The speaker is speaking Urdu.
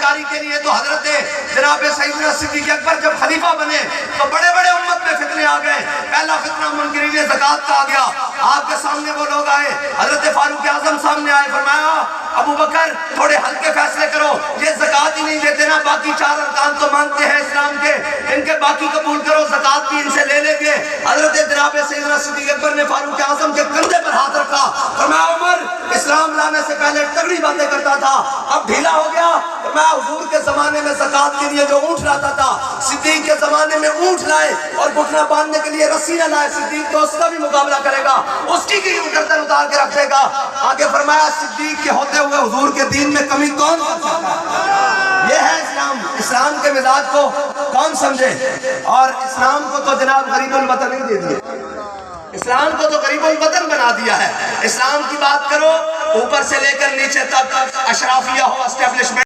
کاری کے لیے تو حضرت جناب سیدنا صدیق اکبر جب خلیفہ بنے تو بڑے بڑے امت میں فتنے آ گئے. پہلا فتنہ منکرین زکوٰۃ کا آ گیا. آپ کے سامنے وہ لوگ آئے, حضرت فاروق اعظم سامنے آئے, فرمایا ابو بکر تھوڑے ہلکے فیصلے کرو, یہ زکوٰۃ ہی نہیں دیتے نا, باقی 4 ارکان تو مانتے ہیں اسلام کے, ان کے باقی قبول کرو, زکوٰۃ بھی ان سے لے لیں گے. حضرت جناب سیدنا صدیق اکبر نے فاروق اعظم کے کندھے پر ہاتھ رکھا, فرمایا عمر اسلام لانے سے پہلے تگڑی باتیں کرتا تھا, اب ڈھیلا ہو گیا. فرمایا حضور کے زمانے میں زکوٰۃ کے لیے جو اونٹ لاتا تھا, صدیق کے زمانے میں اونٹ لائے اور گھٹنا باندھنے کے لیے رسی نہ لائے, صدیق تو اس کا بھی مقابلہ کرے گا, اس کی گردن اتار کے رکھ دے گا. آگے فرمایا صدیق کے ہوتے ہوئے حضور کے دین میں کمی کون کر سکتا ہے؟ یہ ہے اسلام. اسلام کے مزاج کو کون سمجھے؟ اور اسلام کو تو جناب غریب الوطن نہیں دے دیے, اسلام کو تو غریب الوطن بنا دیا ہے. اسلام کی بات کرو اوپر سے لے کر نیچے تک, اشرافیہ ہو, اسٹیبلشمنٹ